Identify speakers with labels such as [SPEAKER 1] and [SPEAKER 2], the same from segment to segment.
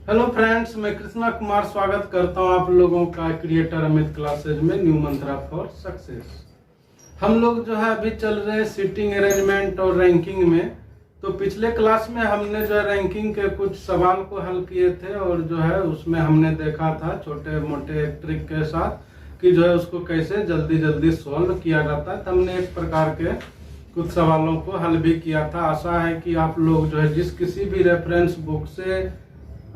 [SPEAKER 1] Hello friends, मैं कृष्णा कुमार स्वागत करता हूं आप लोगों का क्रिएटर अमित क्लासेज में न्यू मंत्रा फॉर सक्सेस। हम लोग जो है अभी चल रहे हैं सीटिंग अरेंजमेंट और रैंकिंग में। तो पिछले क्लास में हमने जो है रैंकिंग के कुछ सवाल को हल किए थे और जो है उसमें हमने देखा था छोटे मोटे ट्रिक के साथ कि जो है उसको कैसे जल्दी जल्दी सॉल्व किया जाता है। तो हमने एक प्रकार के कुछ सवालों को हल भी किया था। आशा है कि आप लोग जो है जिस किसी भी रेफरेंस बुक से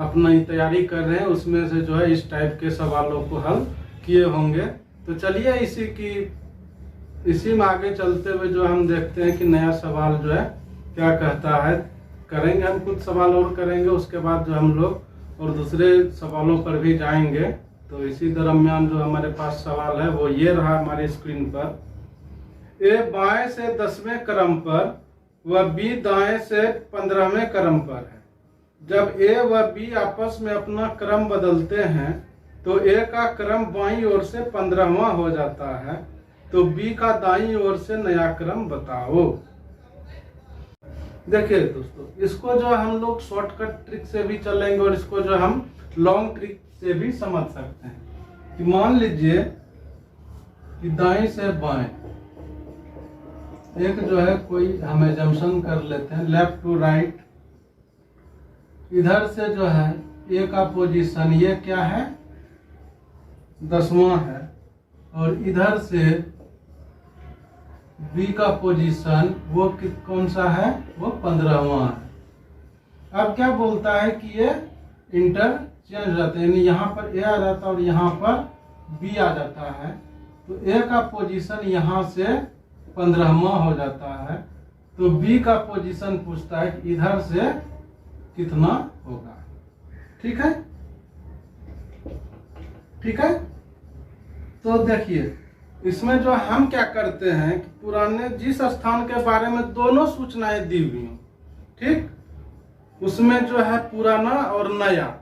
[SPEAKER 1] अपना तैयारी कर रहे हैं उसमें से जो है इस टाइप के सवालों को हल किए होंगे। तो चलिए इसी में आगे चलते हुए जो हम देखते हैं कि नया सवाल जो है क्या कहता है। करेंगे हम कुछ सवाल और करेंगे, उसके बाद जो हम लोग और दूसरे सवालों पर भी जाएंगे। तो इसी दरमियान जो हमारे पास सवाल है वो ये रहा हमारी स्क्रीन पर। ए बाएं से 10वें क्रम पर व बी दाएं से 15वें क्रम पर है। जब ए व बी आपस में अपना क्रम बदलते हैं तो ए का क्रम बाईं ओर से 15वां हो जाता है, तो बी का दाईं ओर से नया क्रम बताओ। देखिए दोस्तों, इसको जो हम लोग शॉर्टकट ट्रिक से भी चलेंगे और इसको जो हम लॉन्ग ट्रिक से भी समझ सकते हैं। कि मान लीजिए कि दाएं से बाएं एक जो है कोई हम एजम्पशन कर लेते हैं, लेफ्ट टू राइट। इधर से जो है ए का पोजीशन ये क्या है, 10वां है, और इधर से बी का पोजीशन वो कौन सा है, वो 15वां है। अब क्या बोलता है कि ये इंटरचेंज रहते हैं, यानी यहाँ पर ए आ जाता है और यहाँ पर बी आ जाता है। तो ए का पोजीशन यहाँ से 15वां हो जाता है, तो बी का पोजीशन पूछता है कि इधर से कितना होगा। ठीक है, ठीक है। तो देखिए इसमें जो हम क्या करते हैं कि पुराने जिस स्थान के बारे में दोनों सूचनाएं दी हुई हैं, ठीक, उसमें जो है पुराना और नया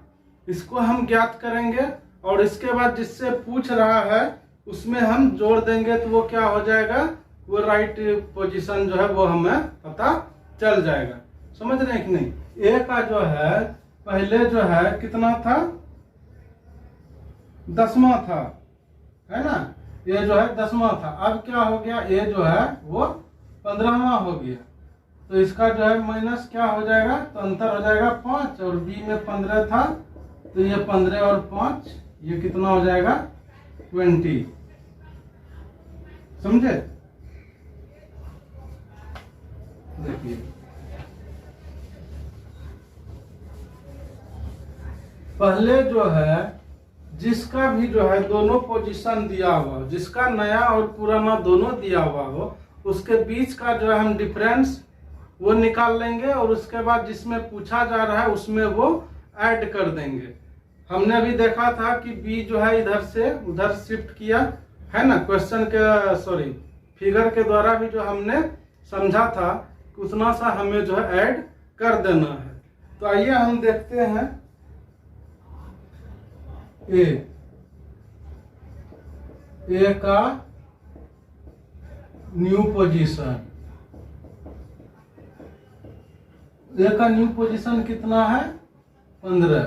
[SPEAKER 1] इसको हम ज्ञात करेंगे और इसके बाद जिससे पूछ रहा है उसमें हम जोड़ देंगे तो वो क्या हो जाएगा, वो राइट पोजीशन जो है वो हमें पता चल जाएगा। समझ रहे हैं कि नहीं। ए का जो है पहले जो है कितना था, 10वां था, है ना। ये जो है 10वां था, अब क्या हो गया, ए जो है वो 15वां हो गया। तो इसका जो है माइनस क्या हो जाएगा, तो अंतर हो जाएगा 5, और बी में 15 था तो ये 15 और 5 ये कितना हो जाएगा, 20। समझे। देखिए पहले जो है जिसका भी जो है दोनों पोजीशन दिया हुआ हो, जिसका नया और पुराना दोनों दिया हुआ हो, उसके बीच का जो है हम डिफरेंस वो निकाल लेंगे और उसके बाद जिसमें पूछा जा रहा है उसमें वो ऐड कर देंगे। हमने अभी देखा था कि बी जो है इधर से उधर शिफ्ट किया है ना, क्वेश्चन के फिगर के द्वारा भी जो हमने समझा था उतना सा हमें जो है ऐड कर देना है। तो आइए हम देखते हैं ए का न्यू पोजीशन, ए का न्यू पोजीशन कितना है, 15।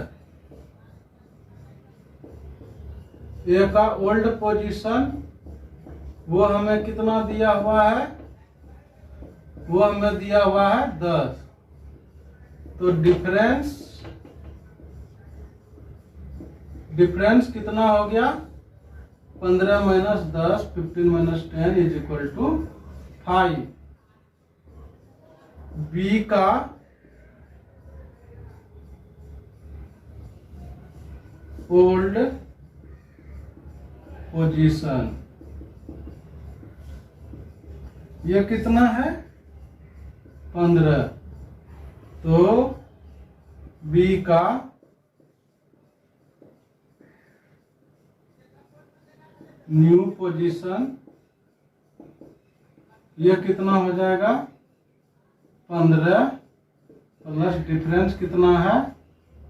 [SPEAKER 1] ए का ओल्ड पोजीशन वो हमें कितना दिया हुआ है, वो हमें दिया हुआ है 10। तो डिफरेंस कितना हो गया, 15 minus 10, 15 minus 10 is equal to 5। B का ओल्ड पोजीशन ये कितना है, 15। तो बी का न्यू पोजीशन ये कितना हो जाएगा, 15 प्लस डिफरेंस कितना है,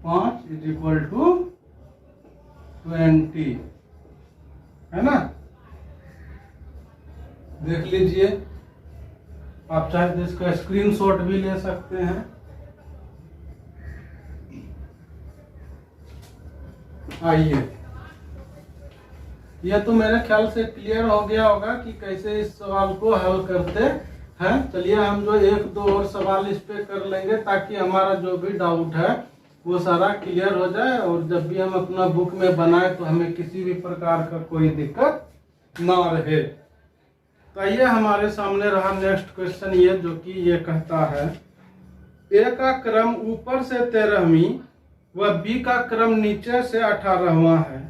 [SPEAKER 1] 5 इज इक्वल टू 20, है ना। देख लीजिए, आप चाहे तो इसका स्क्रीनशॉट भी ले सकते हैं। आइए, यह तो मेरे ख्याल से क्लियर हो गया होगा कि कैसे इस सवाल को हल करते हैं। चलिए हम जो एक दो और सवाल इस पे कर लेंगे ताकि हमारा जो भी डाउट है वो सारा क्लियर हो जाए, और जब भी हम अपना बुक में बनाए तो हमें किसी भी प्रकार का कोई दिक्कत ना रहे। तो आइए, हमारे सामने रहा नेक्स्ट क्वेश्चन ये, जो कि ये कहता है ए का क्रम ऊपर से 13वीं व बी का क्रम नीचे से 18वां है।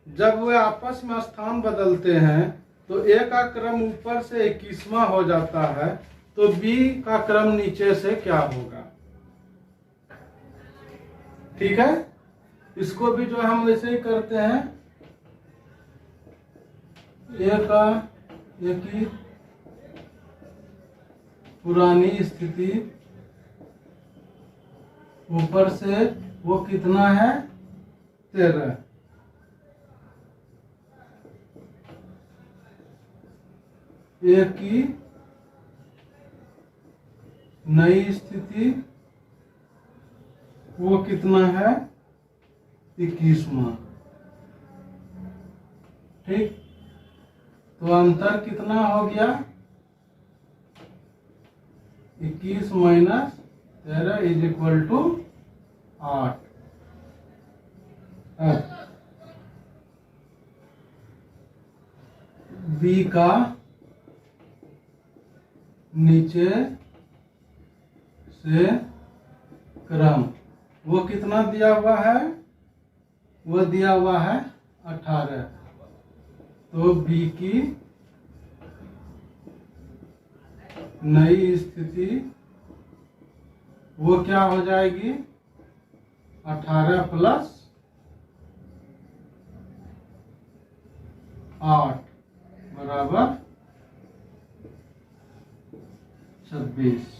[SPEAKER 1] जब वे आपस में स्थान बदलते हैं तो ए का क्रम ऊपर से 21वां हो जाता है, तो बी का क्रम नीचे से क्या होगा? ठीक है, इसको भी जो हम वैसे ही करते हैं, ए की पुरानी स्थिति ऊपर से वो कितना है? 13। ए की नई स्थिति वो कितना है? 21वां। ठीक, तो अंतर कितना हो गया? 21 minus 13 is equal to 8। B का नीचे से क्रम वो कितना दिया हुआ है? वो दिया हुआ है 18। तो बी की नई स्थिति वो क्या हो जाएगी? 18 प्लस 8 बराबर 26।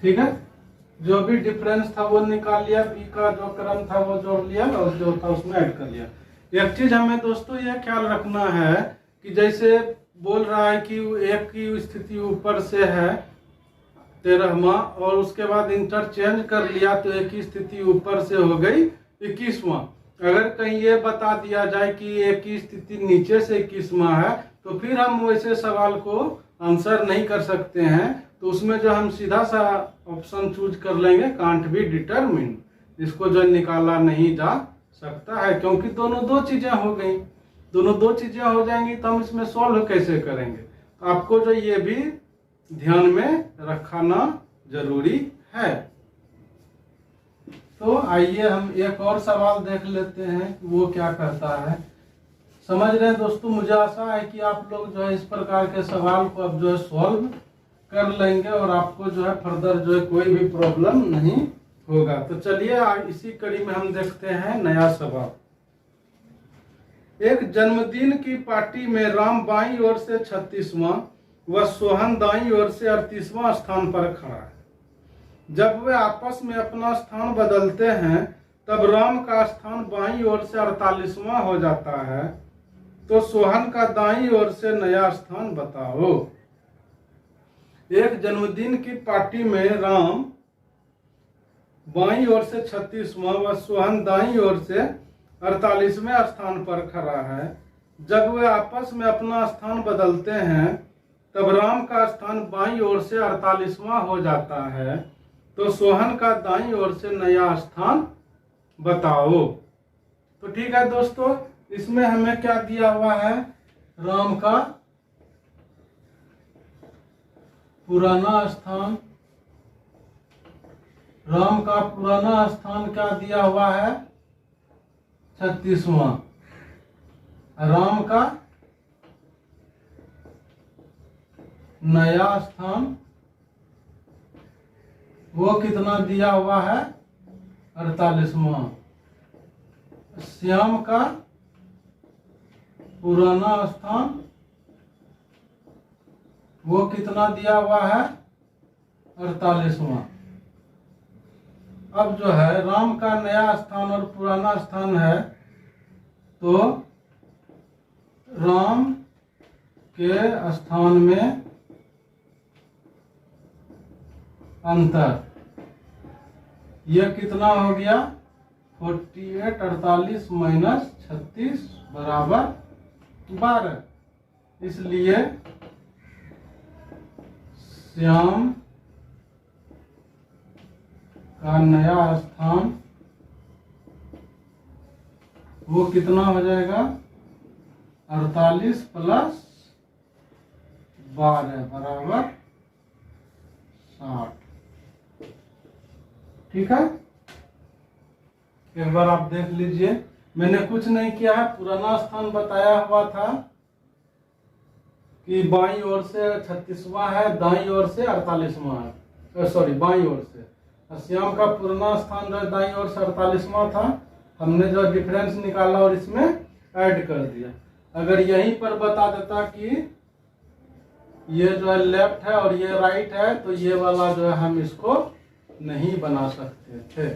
[SPEAKER 1] ठीक है, जो भी डिफरेंस था वो निकाल लिया, बी का जो क्रम था वो जोड़ लिया और जो था उसमें ऐड कर लिया। एक चीज हमें दोस्तों ये ख्याल रखना है कि जैसे बोल रहा है कि एक की स्थिति ऊपर से है 13वां और उसके बाद इंटरचेंज कर लिया तो एक की स्थिति ऊपर से हो गई 21वां। अगर कहीं ये बता दिया जाए कि एक की स्थिति नीचे से 21वां है तो फिर हम वैसे सवाल को आंसर नहीं कर सकते हैं। तो उसमें जो हम सीधा सा ऑप्शन चूज कर लेंगे कांट बी डिटरमिन, इसको जो निकाला नहीं जा सकता है, क्योंकि दोनों दो चीजें हो गई। दोनों दो चीजें हो जाएंगी तो हम इसमें सॉल्व कैसे करेंगे? तो आपको जो ये भी ध्यान में रखना जरूरी है। तो आइए हम एक और सवाल देख लेते हैं कि वो क्या कहता है। समझ रहे हैं दोस्तों, मुझे आशा है कि आप लोग जो है इस प्रकार के सवाल को अब जो है सॉल्व कर लेंगे और आपको जो है फर्दर जो है कोई भी प्रॉब्लम नहीं होगा। तो चलिए इसी कड़ी में हम देखते हैं नया सवाल। एक जन्मदिन की पार्टी में राम बाईं ओर से 36वां व सोहन दाईं ओर से 38वां स्थान पर खड़ा है। जब वे आपस में अपना स्थान बदलते हैं तब राम का स्थान बाईं ओर से 48वां हो जाता है, तो सोहन का दाईं ओर से नया स्थान बताओ। एक जन्मदिन की पार्टी में राम बाईं ओर से 36वां व सोहन दाईं ओर से 48वें स्थान पर खड़ा है। जब वे आपस में अपना स्थान बदलते हैं तब राम का स्थान बाईं ओर से 48वां हो जाता है, तो सोहन का दाईं ओर से नया स्थान बताओ। तो ठीक है दोस्तों, इसमें हमें क्या दिया हुआ है? राम का पुराना स्थान, राम का पुराना स्थान क्या दिया हुआ है? 36वां। राम का नया स्थान वो कितना दिया हुआ है? 48वां। श्याम का पुराना स्थान वो कितना दिया हुआ है? 48वां। अब जो है राम का नया स्थान और पुराना स्थान है, तो राम के स्थान में अंतर ये कितना हो गया 48 48 माइनस 36 बराबर 12। इसलिए श्याम का नया स्थान वो कितना हो जाएगा 48 प्लस 12 बराबर 60। ठीक है, एक बार आप देख लीजिए, मैंने कुछ नहीं किया है, पुराना स्थान बताया हुआ था कि बाईं ओर से 36वां है, दाईं ओर से 48वां है, सॉरी बाईं ओर से। श्याम का पुराना स्थान जो दाईं ओर से 48वां था, हमने जो डिफरेंस निकाला और इसमें ऐड कर दिया। अगर यहीं पर बता देता कि ये जो है लेफ्ट है और ये राइट है, तो ये वाला जो है हम इसको नहीं बना सकते थे।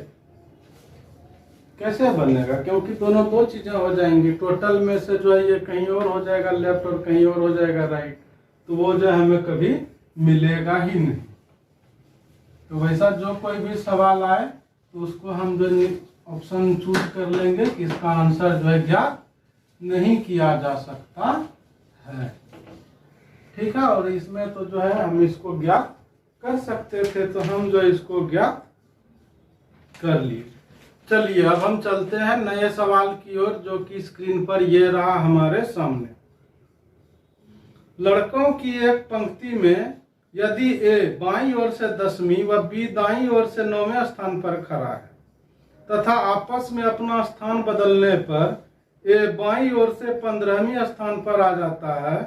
[SPEAKER 1] कैसे बनेगा, क्योंकि दोनों दो चीजें हो जाएंगी, टोटल में से जो है ये कहीं और हो जाएगा लेफ्ट और कहीं और हो जाएगा राइट, तो वो जो है हमें कभी मिलेगा ही नहीं। तो वैसा जो कोई भी सवाल आए तो उसको हम जो ऑप्शन चूज कर लेंगे कि इसका आंसर जो है ज्ञात नहीं किया जा सकता है। ठीक है, और इसमें तो जो है हम इसको ज्ञात कर सकते थे, तो हम जो इसको ज्ञात कर लिए। चलिए अब हम चलते हैं नए सवाल की ओर, जो कि स्क्रीन पर ये रहा हमारे सामने। लड़कों की एक पंक्ति में यदि ए बाईं ओर से 10वीं व बी दाईं ओर से 9वें स्थान पर खड़ा है तथा आपस में अपना स्थान बदलने पर ए बाईं ओर से 15वीं स्थान पर आ जाता है,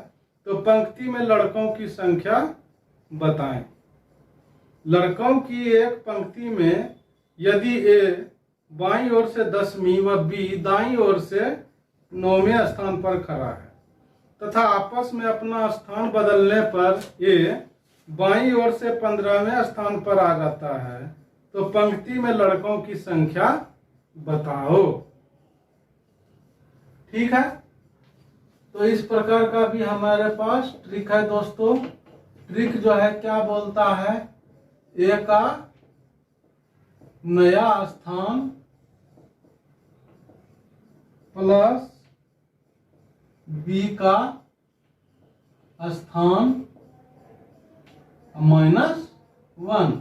[SPEAKER 1] तो पंक्ति में लड़कों की संख्या बताएं। लड़कों की एक पंक्ति में यदि ए बाईं ओर से 10वीं व बी दाईं ओर से 9वें स्थान पर खड़ा है तथा आपस में अपना स्थान बदलने पर ए बाईं ओर से 15वें स्थान पर आ जाता है, तो पंक्ति में लड़कों की संख्या बताओ। ठीक है, तो इस प्रकार का भी हमारे पास ट्रिक है दोस्तों। ट्रिक जो है क्या बोलता है, ए का नया स्थान प्लस बी का स्थान -1,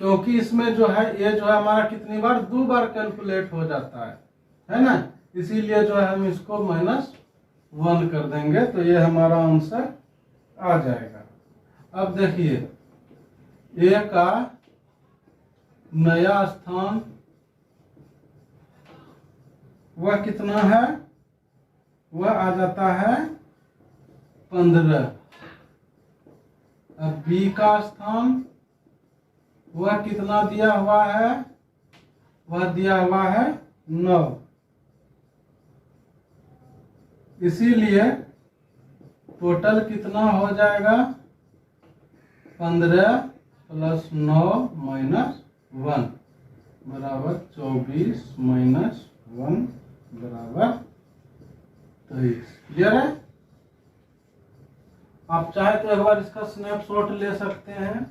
[SPEAKER 1] क्योंकि इसमें जो है ये जो है हमारा कितनी बार 2 बार कैलकुलेट हो जाता है ना, इसीलिए जो है हम इसको -1 कर देंगे, तो ये हमारा आंसर आ जाएगा। अब देखिए ए का नया स्थान वह कितना है, वह आ जाता है 15। अब बी का स्थान वह कितना दिया हुआ है, वह दिया हुआ है 9। इसीलिए टोटल कितना हो जाएगा 15 प्लस 9 माइनस 1 बराबर 24 माइनस 1 बराबर 23। क्लियर है? आप चाहे तो एक बार इसका स्नैपशॉट ले सकते हैं।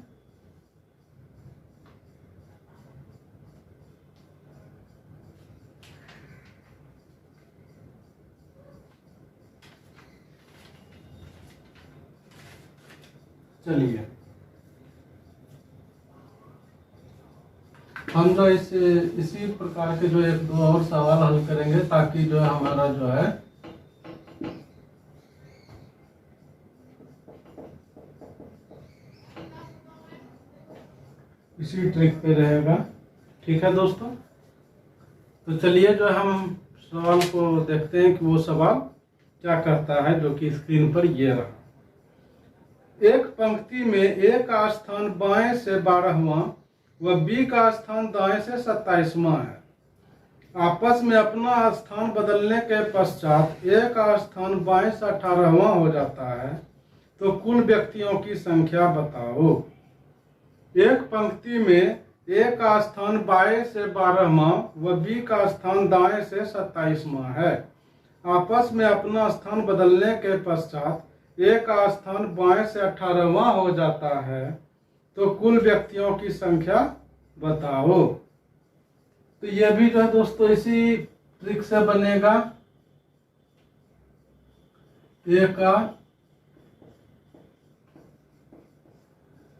[SPEAKER 1] चलिए हम जो इसी प्रकार के जो 1-2 और सवाल हल करेंगे, ताकि जो है हमारा जो है इसी ट्रिक पे रहेगा। ठीक है दोस्तों, तो चलिए जो हम सवाल को देखते हैं कि वो सवाल क्या करता है, जो कि स्क्रीन पर ये रहा। एक पंक्ति में ए का स्थान बाएं से 12वां व बी का स्थान दाएं से 27वां है। आपस में अपना स्थान बदलने के पश्चात ए का स्थान बाएं से 18वां हो जाता है, तो कुल व्यक्तियों की संख्या बताओ। एक पंक्ति में ए का स्थान बाएं से 12वां व बी का स्थान दाएं से 27वां है। आपस में अपना स्थान बदलने के पश्चात ए का स्थान बाएं से 18वां हो जाता है, तो कुल व्यक्तियों की संख्या बताओ। तो ये भी जो है दोस्तों इसी ट्रिक से बनेगा। ए का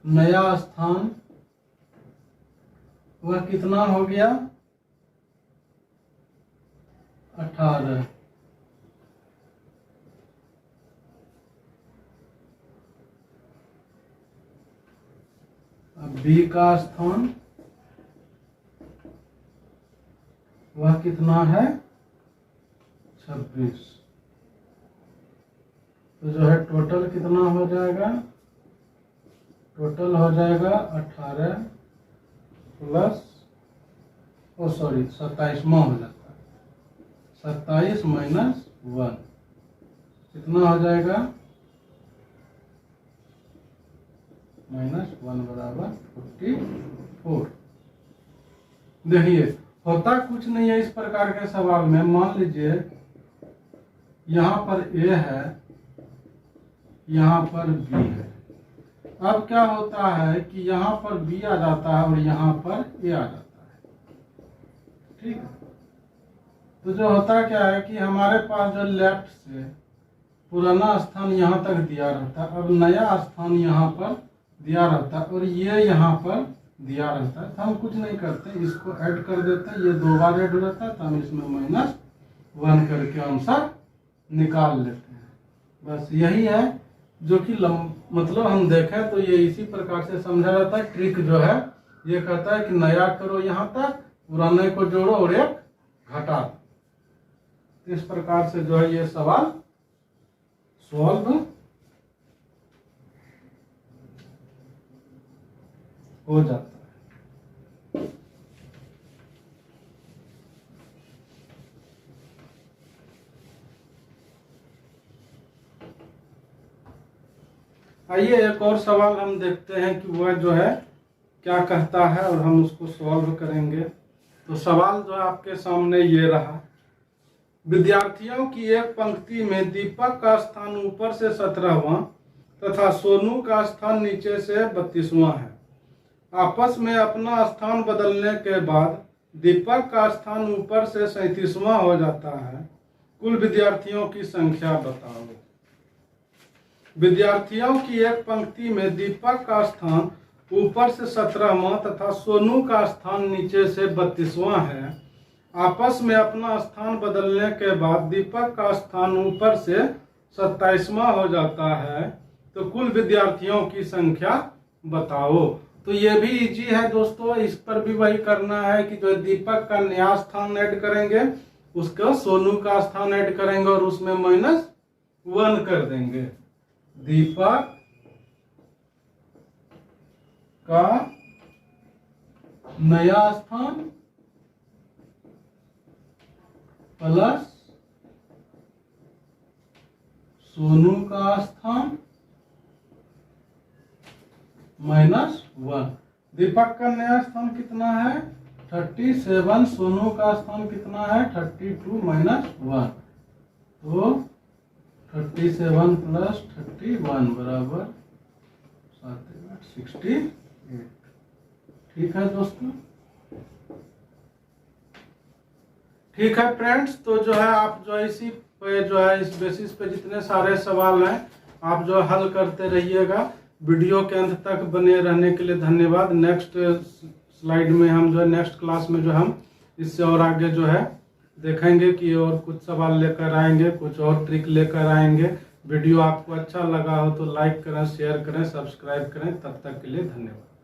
[SPEAKER 1] नया स्थान वह कितना हो गया 18। अब बी का स्थान वह कितना है 26। तो जो है टोटल कितना हो जाएगा, टोटल हो जाएगा 18 प्लस 27वां हो जाता है, 27 माइनस 1 कितना हो जाएगा -1 बराबर 44। देखिए होता कुछ नहीं है इस प्रकार के सवाल में। मान लीजिए यहाँ पर ए है, यहाँ पर बी है। अब क्या होता है कि यहाँ पर बी आ जाता है और यहाँ पर ए आ जाता है, ठीक है। तो जो होता क्या है कि हमारे पास जो लेफ्ट से पुराना स्थान यहाँ तक दिया रहता है, अब नया स्थान यहाँ पर दिया रहता है और ये यहाँ पर दिया रहता है। तो हम कुछ नहीं करते, इसको ऐड कर देते हैं, ये 2 बार ऐड हो जाता है, तो हम इसमें -1 करके आंसर निकाल लेते हैं। बस यही है जो कि मतलब हम देखें तो ये इसी प्रकार से समझा जाता है। ट्रिक जो है ये कहता है कि नया करो यहाँ तक, पुराने को जोड़ो और एक घटा दो। इस प्रकार से जो है ये सवाल सॉल्व हो जाता है। आइए एक और सवाल हम देखते हैं कि वह जो है क्या कहता है और हम उसको सॉल्व करेंगे। तो सवाल जो है आपके सामने ये रहा। विद्यार्थियों की एक पंक्ति में दीपक का स्थान ऊपर से 17वां तथा सोनू का स्थान नीचे से 32वां है। आपस में अपना स्थान बदलने के बाद दीपक का स्थान ऊपर से 37वां हो जाता है। कुल विद्यार्थियों की संख्या बताओ। विद्यार्थियों की एक पंक्ति में दीपक का स्थान ऊपर से 17वां तथा सोनू का स्थान नीचे से 32वां है। आपस में अपना स्थान बदलने के बाद दीपक का स्थान ऊपर से 27वां हो जाता है। तो कुल विद्यार्थियों की संख्या बताओ। तो ये भी इजी है दोस्तों, इस पर भी वही करना है कि जो दीपक का नया स्थान ऐड करेंगे, उसका सोनू का स्थान ऐड करेंगे और उसमें -1 कर देंगे। दीपक का नया स्थान प्लस सोनू का स्थान -1। दीपक का नया स्थान कितना है 37, सोनू का स्थान कितना है 32 -1। तो 37 प्लस 31 बराबर 68। ठीक है दोस्तों, ठीक है फ्रेंड्स। तो जो है आप जो इसी पे जो है इस बेसिस पे जितने सारे सवाल हैं आप जो हल करते रहिएगा। वीडियो के अंत तक बने रहने के लिए धन्यवाद। नेक्स्ट स्लाइड में हम जो है नेक्स्ट क्लास में जो हम इससे और आगे जो है देखेंगे कि और कुछ सवाल लेकर आएंगे, कुछ और ट्रिक लेकर आएंगे। वीडियो आपको अच्छा लगा हो तो लाइक करें, शेयर करें, सब्सक्राइब करें। तब तक के लिए धन्यवाद।